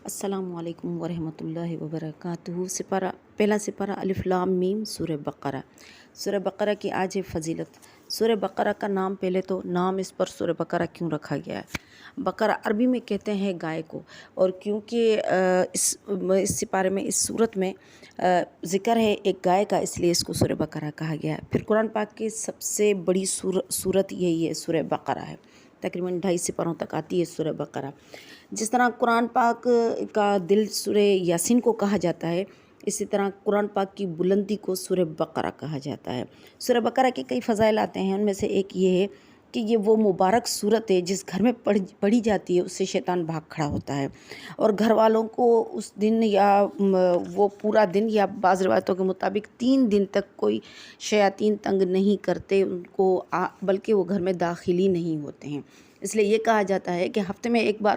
السلام علیکم ورحمۃ اللہ وبرکاتہ۔ پہلا سپارہ الف لام میم سورہ بقرہ کی آج ہے فضیلت۔ سورہ بقرہ کا نام پہلے تو نام اس پر سورہ بقرہ کیوں رکھا گیا ہے؟ بقرہ عربی میں کہتے ہیں گائے کو، اور کیونکہ اس سپارے میں، اس صورت میں ذکر ہے ایک گائے کا، اس لیے اس کو سورہ بقرہ کہا گیا ہے۔ پھر قرآن پاک کی سب سے بڑی صورت یہی ہے، سورہ بقرہ ہے، تقریباً 2.5 سپاروں تک آتی ہے سورہ بقرہ۔ جس طرح قرآن پاک کا دل سورہ یاسین کو کہا جاتا ہے، اسی طرح قرآن پاک کی بلندی کو سورہ بقرہ کہا جاتا ہے۔ سورہ بقرہ کے کئی فضائل آتے ہیں، ان میں سے ایک یہ ہے کہ یہ وہ مبارک صورت ہے جس گھر میں پڑھی جاتی ہے، اس سے شیطان بھاگ کھڑا ہوتا ہے، اور گھر والوں کو اس دن یا وہ پورا دن، یا بعض روایتوں کے مطابق 3 دن تک کوئی شیاطین تنگ نہیں کرتے ان کو، بلکہ وہ گھر میں داخل ہی نہیں ہوتے ہیں۔ اس لیے یہ کہا جاتا ہے کہ ہفتے میں ایک بار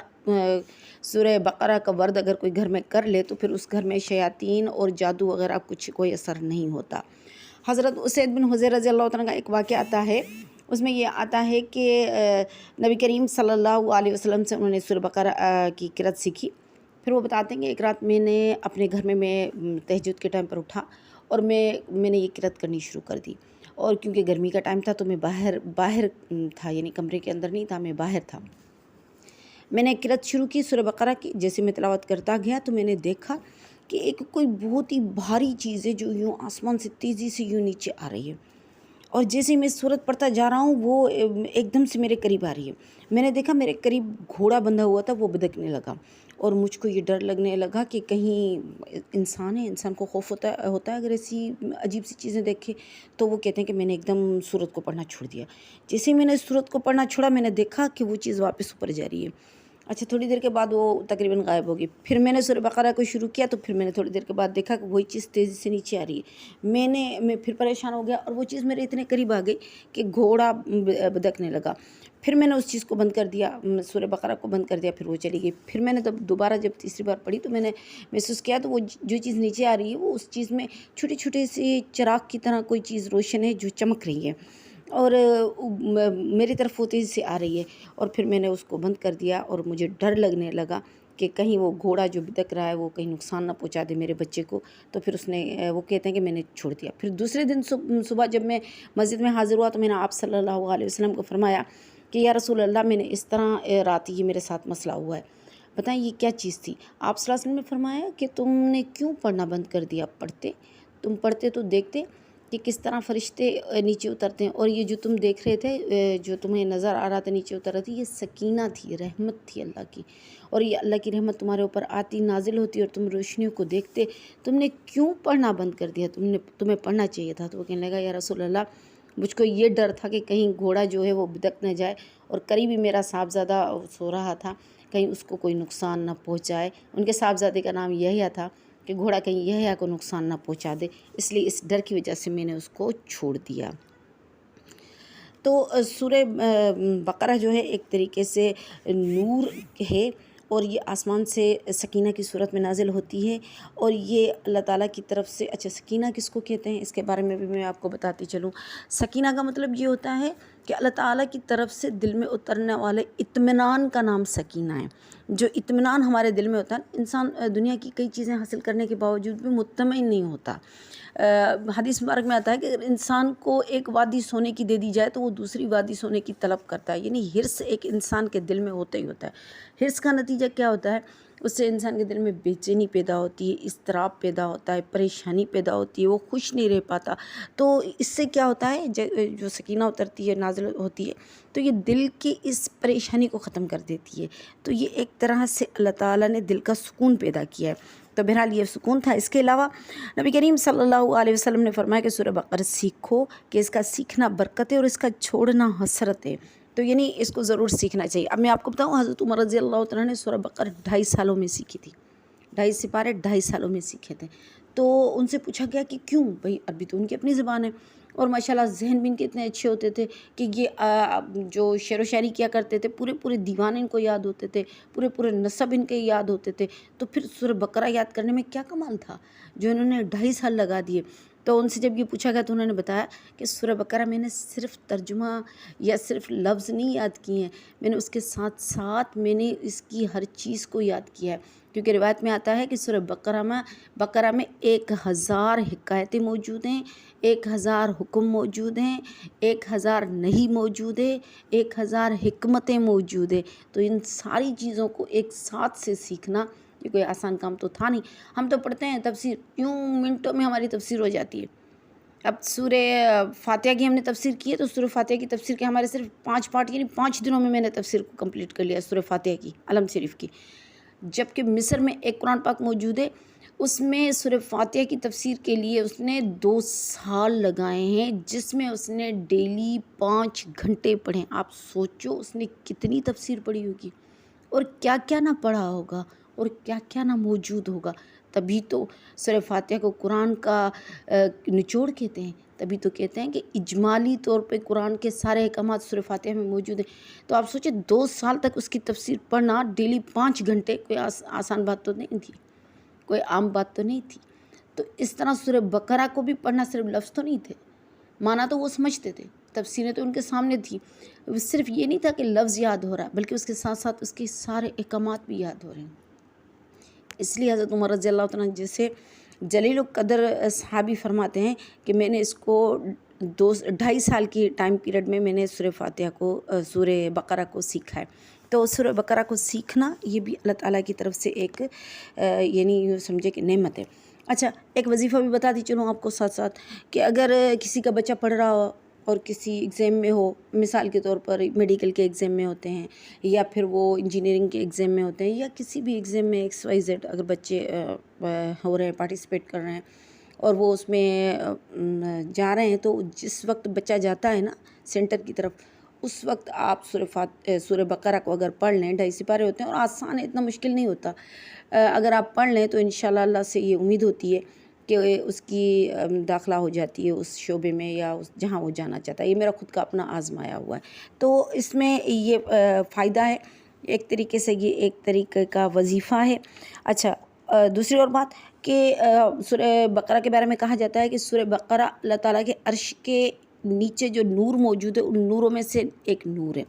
سورہ بقرہ کا ورد اگر کوئی گھر میں کر لے تو پھر اس گھر میں شیاطین اور جادو وغیرہ کوئی اثر نہیں ہوتا۔ حضرت اسید بن حضیر رضی اللہ عنہ کا ایک واقعہ آتا ہے، اس میں یہ آتا ہے کہ نبی کریم صلی اللہ علیہ وسلم سے انہوں نے سورہ بقرہ کی قرأت سیکھی۔ پھر وہ بتاتے ہیں کہ ایک رات میں نے اپنے گھر میں تہجد کے ٹائم پر اٹھا اور میں نے یہ قرأت کرنی شروع کر دی، اور کیونکہ گرمی کا ٹائم تھا تو میں باہر تھا، یعنی کمرے کے اندر نہیں تھا، میں باہر تھا۔ میں نے قرأت شروع کی سورہ بقرہ کی۔ جیسے میں تلاوت کرتا گیا تو میں نے دیکھا کہ ایک کوئی بہت ہی بھاری چیز ہے جو یوں آسمان سے تیزی سے یوں نیچے آ رہی ہے، اور جیسے میں سورت پڑھتا جا رہا ہوں وہ ایک دم سے میرے قریب آ رہی ہے۔ میں نے دیکھا میرے قریب گھوڑا بندھا ہوا تھا، وہ بدکنے لگا، اور مجھ کو یہ ڈر لگنے لگا کہ کہیں انسان ہے، انسان کو خوف ہوتا ہے اگر ایسی عجیب سی چیزیں دیکھے تو۔ وہ کہتے ہیں کہ میں نے ایک دم سورت کو پڑھنا چھوڑ دیا۔ جیسے میں نے سورت کو پڑھنا چھوڑا، میں نے دیکھا کہ وہ چیز واپس اوپر جا رہی ہے۔ اچھا، تھوڑی دیر کے بعد وہ تقریباً غائب ہو گئی۔ پھر میں نے سورہ بقرہ کو شروع کیا تو پھر میں نے تھوڑی دیر کے بعد دیکھا کہ وہی چیز تیزی سے نیچے آ رہی ہے۔ میں پھر پریشان ہو گیا، اور وہ چیز میرے اتنے قریب آ گئی کہ گھوڑا بدکنے لگا۔ پھر میں نے اس چیز کو بند کر دیا، سورہ بقرہ کو بند کر دیا، پھر وہ چلی گئی۔ پھر میں نے دوبارہ جب تیسری بار پڑھی تو میں نے محسوس کیا تو وہ جو چیز نیچے آ رہی ہے وہ اس چیز میں چھوٹے چھوٹے سے چراغ کی طرح کوئی چیز روشن ہے جو چمک رہی ہے، اور میری طرف وہ تیزی سے آ رہی ہے۔ اور پھر میں نے اس کو بند کر دیا، اور مجھے ڈر لگنے لگا کہ کہیں وہ گھوڑا جو بدک رہا ہے وہ کہیں نقصان نہ پہنچا دے میرے بچے کو۔ تو پھر وہ کہتے ہیں کہ میں نے چھوڑ دیا۔ پھر دوسرے دن صبح جب میں مسجد میں حاضر ہوا تو میں نے آپ صلی اللہ علیہ وسلم کو فرمایا کہ یا رسول اللہ، میں نے اس طرح رات یہ میرے ساتھ مسئلہ ہوا ہے، بتائیں یہ کیا چیز تھی؟ آپ صلی اللہ علیہ وسلم نے فرمایا کہ تم نے کیوں پڑھنا بند کر دیا؟ تم پڑھتے تو دیکھتے کہ کس طرح فرشتے نیچے اترتے ہیں، اور یہ جو تم دیکھ رہے تھے، جو تمہیں نظر آ رہا تھا نیچے اتر رہا تھی، یہ سکینہ تھی، رحمت تھی اللہ کی، اور یہ اللہ کی رحمت تمہارے اوپر آتی نازل ہوتی اور تم روشنیوں کو دیکھتے۔ تم نے کیوں پڑھنا بند کر دیا؟ تمہیں پڑھنا چاہیے تھا۔ تو وہ کہنے لگا یا رسول اللہ، مجھ کو یہ ڈر تھا کہ کہیں گھوڑا جو ہے وہ بدک نہ جائے، اور قریبی میرا صاحبزادہ سو رہا تھا، کہیں اس کو کوئی نقصان نہ پہنچائے۔ ان کے صاحبزادے کا نام یحییٰ تھا کہ گھوڑا کہیں یحییٰ کو نقصان نہ پہنچا دے، اس لیے اس ڈر کی وجہ سے میں نے اس کو چھوڑ دیا۔ تو سورہ بقرہ جو ہے ایک طریقے سے نور ہے، اور یہ آسمان سے سکینہ کی صورت میں نازل ہوتی ہے، اور یہ اللہ تعالیٰ کی طرف سے۔ اچھا، سکینہ کس کو کہتے ہیں اس کے بارے میں بھی میں آپ کو بتاتی چلوں۔ سکینہ کا مطلب یہ ہوتا ہے کہ اللہ تعالیٰ کی طرف سے دل میں اترنے والے اطمینان کا نام سکینہ ہے۔ جو اطمینان ہمارے دل میں ہوتا ہے، انسان دنیا کی کئی چیزیں حاصل کرنے کے باوجود بھی مطمئن نہیں ہوتا۔ حدیث مبارک میں آتا ہے کہ اگر انسان کو ایک وادی سونے کی دے دی جائے تو وہ دوسری وادی سونے کی طلب کرتا ہے، یعنی حرص ایک انسان کے دل میں ہوتا ہی ہوتا ہے۔ حرص کا نتیجہ کیا ہوتا ہے؟ اس سے انسان کے دل میں بے چینی پیدا ہوتی ہے، اضطراب پیدا ہوتا ہے، پریشانی پیدا ہوتی ہے، وہ خوش نہیں رہ پاتا۔ تو اس سے کیا ہوتا ہے، جو سکینہ اترتی ہے، نازل ہوتی ہے، تو یہ دل کی اس پریشانی کو ختم کر دیتی ہے۔ تو یہ ایک طرح سے اللہ تعالیٰ نے دل کا سکون پیدا کیا ہے۔ تو بہرحال یہ سکون تھا۔ اس کے علاوہ نبی کریم صلی اللہ علیہ وسلم نے فرمایا کہ سورہ بقرہ سیکھو، کہ اس کا سیکھنا برکت ہے اور اس کا چھوڑنا حسرت ہے۔ تو یعنی اس کو ضرور سیکھنا چاہیے۔ اب میں آپ کو بتاؤں، حضرت عمر رضی اللہ عنہ نے سورہ بقرہ 2.5 سالوں میں سیکھی تھی، 2.5 سپارے 2.5 سالوں میں سیکھے تھے۔ تو ان سے پوچھا گیا کہ کیوں؟ بھئی عربی تو ان کی اپنی زبان ہے، اور ماشاءاللہ ذہن بھی ان کے اتنے اچھے ہوتے تھے کہ یہ جو شعر و شاعری کیا کرتے تھے، پورے دیوان ان کو یاد ہوتے تھے، پورے نصب ان کے یاد ہوتے تھے۔ تو پھر سورہ بقرہ یاد کرنے میں کیا کمال تھا جو انہوں نے 2.5 سال لگا دیے۔ تو ان سے جب یہ پوچھا گیا تو انہوں نے بتایا کہ سورہ بقرہ میں نے صرف ترجمہ یا صرف لفظ نہیں یاد کیے ہیں، میں نے اس کے ساتھ ساتھ میں نے اس کی ہر چیز کو یاد کیا ہے، کیونکہ روایت میں آتا ہے کہ سورہ بقرہ میں 1000 حکایتیں موجود ہیں، 1000 حکم موجود ہیں، 1000 نہیں موجود ہے، 1000 حکمتیں موجود ہے۔ تو ان ساری چیزوں کو ایک ساتھ سے سیکھنا یہ کوئی آسان کام تو تھا نہیں۔ ہم تو پڑھتے ہیں تفسیر، یوں منٹوں میں ہماری تفسیر ہو جاتی ہے۔ اب سورہ فاتحہ کی ہم نے تفسیر کی ہے تو سورہ فاتحہ کی تفسیر کے ہمارے صرف 5 پارٹ، یعنی 5 دنوں میں نے تفسیر کو کمپلیٹ کر لیا سورہ فاتحہ کی، علم شریف کی۔ جبکہ مصر میں ایک قرآن پاک موجود ہے، اس میں سورہ فاتحہ کی تفسیر کے لیے اس نے 2 سال لگائے ہیں، جس میں اس نے ڈیلی 5 گھنٹے پڑھے۔ آپ سوچو اس نے کتنی تفسیر پڑھی ہوگی اور کیا کیا نہ پڑھا ہوگا اور کیا کیا نہ موجود ہوگا۔ تبھی تو سورہ فاتحہ کو قرآن کا نچوڑ کہتے ہیں، تبھی تو کہتے ہیں کہ اجمالی طور پہ قرآن کے سارے احکامات سورہ فاتحہ میں موجود ہیں۔ تو آپ سوچیں 2 سال تک اس کی تفسیر پڑھنا، ڈیلی 5 گھنٹے، کوئی آسان بات تو نہیں تھی، کوئی عام بات تو نہیں تھی۔ تو اس طرح سورہ بقرہ کو بھی پڑھنا صرف لفظ تو نہیں تھے، معنی تو وہ سمجھتے تھے، تفسیریں تو ان کے سامنے تھیں۔ صرف یہ نہیں تھا کہ لفظ یاد ہو رہا ہے، بلکہ اس کے ساتھ ساتھ اس کے سارے احکامات بھی یاد ہو رہے ہیں۔ اس لیے حضرت عمر رضی اللہ تعالیٰ جیسے جلیل القدر صحابی فرماتے ہیں کہ میں نے اس کو 2.5 سال کی ٹائم پیریڈ میں نے سورہ فاتحہ کو، سورہ بقرہ کو سیکھا ہے۔ تو سورہ بقرہ کو سیکھنا یہ بھی اللہ تعالیٰ کی طرف سے ایک یعنی یوں سمجھے کہ نعمت ہے۔ اچھا، ایک وظیفہ بھی بتا دی چلوں آپ کو ساتھ ساتھ، کہ اگر کسی کا بچہ پڑھ رہا ہو اور کسی ایگزام میں ہو، مثال کے طور پر میڈیکل کے ایگزام میں ہوتے ہیں یا پھر وہ انجینئرنگ کے ایگزام میں ہوتے ہیں یا کسی بھی ایگزام میں XYZ اگر بچے ہو رہے ہیں، پارٹیسپیٹ کر رہے ہیں اور وہ اس میں جا رہے ہیں، تو جس وقت بچہ جاتا ہے نا سینٹر کی طرف، اس وقت آپ سورہ بقرہ کو اگر پڑھ لیں، 2.5 سپارے ہوتے ہیں اور آسان ہے، اتنا مشکل نہیں ہوتا، اگر آپ پڑھ لیں تو انشاءاللہ اللہ سے یہ امید ہوتی ہے کہ اس کی داخلہ ہو جاتی ہے اس شعبے میں یا جہاں وہ جانا چاہتا ہے۔ یہ میرا خود کا اپنا آزمایا ہوا ہے، تو اس میں یہ فائدہ ہے، ایک طریقے سے یہ ایک طریقے کا وظیفہ ہے۔ اچھا، دوسری اور بات کہ سورہ بقرہ کے بارے میں کہا جاتا ہے کہ سورہ بقرہ اللہ تعالیٰ کے عرش کے نیچے جو نور موجود ہے ان نوروں میں سے ایک نور ہے،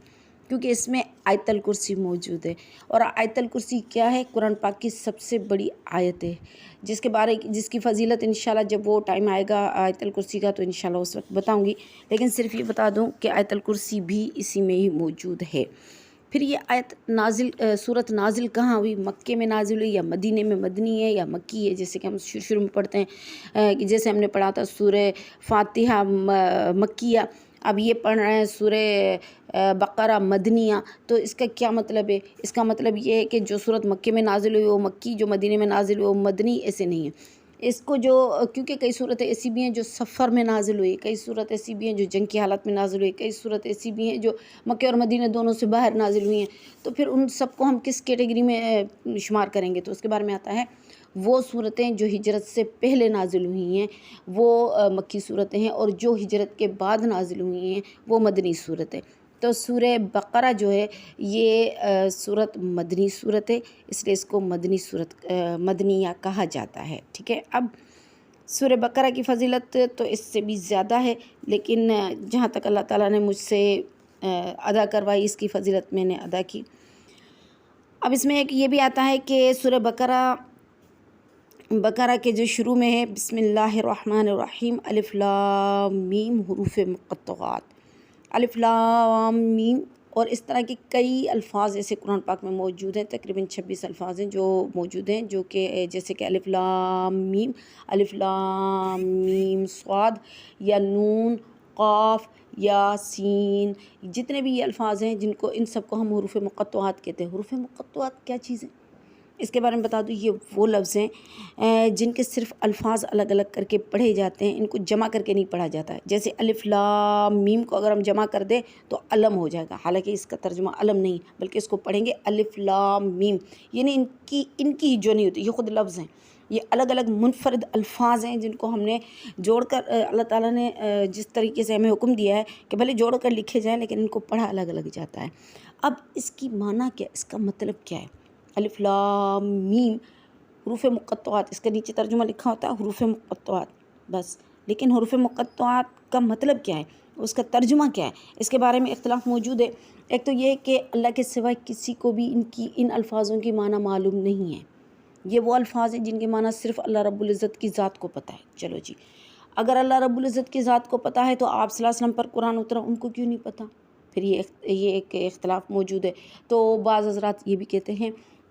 کیونکہ اس میں آیت الکرسی موجود ہے، اور آیت الکرسی کیا ہے؟ قرآن پاک کی سب سے بڑی آیت ہے، جس کی فضیلت انشاءاللہ جب وہ ٹائم آئے گا آیت الکرسی کا تو انشاءاللہ اس وقت بتاؤں گی، لیکن صرف یہ بتا دوں کہ آیت الکرسی بھی اسی میں ہی موجود ہے۔ پھر یہ آیت سورت نازل کہاں ہوئی؟ مکے میں نازل ہوئی یا مدینے میں مدنی ہے یا مکی ہے؟ جیسے کہ ہم شروع میں پڑھتے ہیں، جیسے ہم نے پڑھا تھا سورہ فاتحہ مکیہ، اب یہ پڑھ رہے ہیں سورہ بقرہ مدنیہ، تو اس کا کیا مطلب ہے؟ اس کا مطلب یہ ہے کہ جو سورت مکے میں نازل ہوئی وہ مکی، جو مدینے میں نازل ہوئی وہ مدنی، ایسے نہیں ہے۔ اس کو کیونکہ کئی صورتیں ایسی بھی ہیں جو سفر میں نازل ہوئی، کئی صورت ایسی بھی ہیں جو جنگ کی حالت میں نازل ہوئی، کئی صورت ایسی بھی ہیں جو مکے اور مدینے دونوں سے باہر نازل ہوئی ہیں، تو پھر ان سب کو ہم کس کیٹیگری میں شمار کریں گے؟ تو اس کے بارے میں آتا ہے وہ صورتیں جو ہجرت سے پہلے نازل ہوئی ہیں وہ مکی صورتیں ہیں، اور جو ہجرت کے بعد نازل ہوئی ہیں وہ مدنی صورت ہے۔ تو سورہ بقرہ جو ہے یہ صورت مدنی صورت ہے، اس لیے اس کو مدنی صورت مدنیہ کہا جاتا ہے، ٹھیک ہے۔ اب سورہ بقرہ کی فضیلت تو اس سے بھی زیادہ ہے، لیکن جہاں تک اللہ تعالیٰ نے مجھ سے ادا کروائی اس کی فضیلت میں نے ادا کی۔ اب اس میں ایک یہ بھی آتا ہے کہ سورہ بقرہ کے جو شروع میں ہے بسم اللہ الرحمن الرحیم، الف لام میم، حروف مقطعات، الف لام میم، اور اس طرح کے کئی الفاظ ایسے قرآن پاک میں موجود ہیں، تقریباً 26 الفاظ ہیں جو موجود ہیں، جو کہ جیسے کہ الف لام میم صاد یا نون قاف یا سین، جتنے بھی یہ الفاظ ہیں ان سب کو ہم حروف مقطعات کہتے ہیں۔ حروف مقطعات کیا چیز ہے اس کے بارے میں بتا دوں، یہ وہ لفظ ہیں جن کے صرف الفاظ الگ الگ کر کے پڑھے جاتے ہیں، ان کو جمع کر کے نہیں پڑھا جاتا ہے۔ جیسے الف لام میم کو اگر ہم جمع کر دیں تو علم ہو جائے گا، حالانکہ اس کا ترجمہ علم نہیں، بلکہ اس کو پڑھیں گے الف لام میم، یعنی ان کی جو نہیں ہوتی، یہ خود لفظ ہیں، یہ الگ الگ منفرد الفاظ ہیں جن کو ہم نے جوڑ کر اللہ تعالیٰ نے جس طریقے سے ہمیں حکم دیا ہے کہ بھلے جوڑ کر لکھے جائیں لیکن ان کو پڑھا الگ الگ جاتا ہے۔ اب اس کی معنی کیا، اس کا مطلب کیا ہے؟ الف لام میم حروف مقطعات، اس کے نیچے ترجمہ لکھا ہوتا ہے حروف مقطعات، بس لیکن حروف مقطعات کا مطلب کیا ہے، اس کا ترجمہ کیا ہے، اس کے بارے میں اختلاف موجود ہے۔ ایک تو یہ کہ اللہ کے سوائے کسی کو بھی ان الفاظوں کی معنی معلوم نہیں ہے۔ یہ وہ الفاظ ہیں جن کے معنی صرف اللہ رب العزت کی ذات کو پتہ ہے۔ چلو جی، اگر اللہ رب العزت کی ذات کو پتہ ہے تو آپ صلی اللہ علیہ وسلم پر قرآن اترا، ان کو کیوں نہیں پتہ؟ پھر یہ ایک اختلاف موجود ہے۔ تو بعض حضرات یہ بھی کہتے ہیں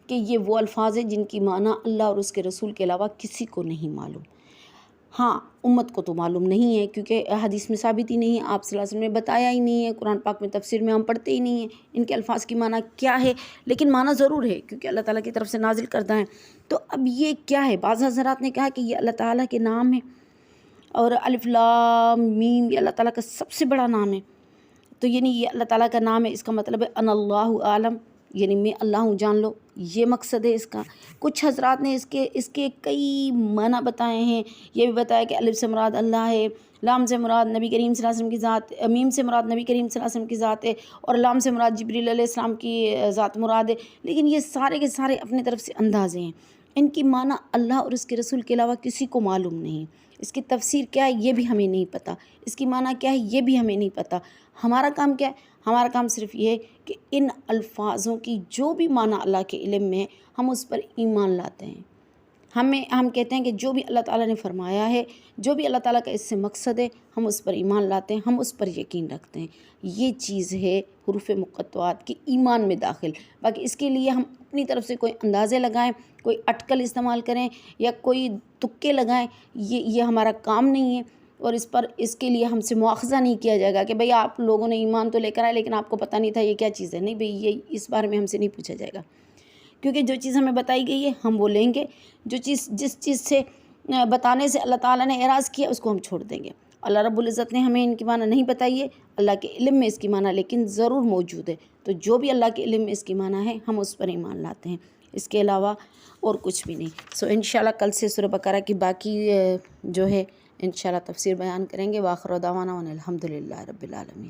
کہ یہ وہ الفاظ ہیں جن کی معنی اللہ اور اس کے رسول کے علاوہ کسی کو نہیں معلوم۔ ہاں، امت کو تو معلوم نہیں ہے، کیونکہ حدیث میں ثابت ہی نہیں ہے، آپ صلی اللہ علیہ وسلم نے بتایا ہی نہیں ہے، قرآن پاک میں تفسیر میں ہم پڑھتے ہی نہیں ہیں ان کے الفاظ کی معنی کیا ہے، لیکن معنی ضرور ہے کیونکہ اللہ تعالیٰ کی طرف سے نازل کردہ ہیں۔ تو اب یہ کیا ہے؟ بعض حضرات نے کہا کہ یہ اللہ تعالیٰ کے نام ہے، اور الف لام میم یہ اللہ تعالیٰ کا سب سے بڑا نام ہے، تو یعنی یہ اللہ تعالیٰ کا نام ہے، اس کا مطلب ہے ان اللہ عالم، یعنی میں اللہ ہوں جان لو، یہ مقصد ہے اس کا۔ کچھ حضرات نے اس کے کئی معنی بتائے ہیں، یہ بھی بتایا کہ الف سے مراد اللہ ہے، لام سے مراد نبی کریم صلی اللہ علیہ وسلم کی ذات، میم سے مراد نبی کریم صلی اللہ علیہ وسلم کی ذات ہے، اور لام سے مراد جبریل علیہ السلام کی ذات مراد ہے۔ لیکن یہ سارے کے سارے اپنے طرف سے اندازے ہیں، ان کی معنی اللہ اور اس کے رسول کے علاوہ کسی کو معلوم نہیں۔ اس کی تفسیر کیا ہے یہ بھی ہمیں نہیں پتہ، اس کی معنی کیا ہے یہ بھی ہمیں نہیں پتہ۔ ہمارا کام کیا ہے؟ ہمارا کام صرف یہ ہے کہ ان الفاظوں کی جو بھی معنی اللہ کے علم میں ہے ہم اس پر ایمان لاتے ہیں۔ ہم کہتے ہیں کہ جو بھی اللہ تعالیٰ نے فرمایا ہے، جو بھی اللہ تعالیٰ کا اس سے مقصد ہے، ہم اس پر ایمان لاتے ہیں، ہم اس پر یقین رکھتے ہیں۔ یہ چیز ہے حروف مقطعات کی ایمان میں داخل۔ باقی اس کے لیے ہم اپنی طرف سے کوئی اندازے لگائیں، کوئی اٹکل استعمال کریں یا کوئی تکے لگائیں، یہ ہمارا کام نہیں ہے، اور اس کے لیے ہم سے مواخذہ نہیں کیا جائے گا کہ بھئی آپ لوگوں نے ایمان تو لے کر آئے لیکن آپ کو پتہ نہیں تھا یہ کیا چیز ہے۔ نہیں بھئی، یہ اس بارے میں ہم سے نہیں پوچھا جائے گا، کیونکہ جو چیز ہمیں بتائی گئی ہے ہم وہ لیں گے، جس چیز سے بتانے سے اللہ تعالیٰ نے اعراض کیا اس کو ہم چھوڑ دیں گے۔ اللہ رب العزت نے ہمیں ان کی معنی نہیں بتائی ہے، اللہ کے علم میں اس کی معنی لیکن ضرور موجود ہے، تو جو بھی اللہ کے علم میں اس کی معنی ہے ہم اس پر ایمان لاتے ہیں، اس کے علاوہ اور کچھ بھی نہیں۔ انشاءاللہ کل سے سورہ بقرہ کی باقی جو ہے انشاءاللہ تفسیر بیان کریں گے۔ وآخر دعوانا ان الحمدللہ رب العالمین۔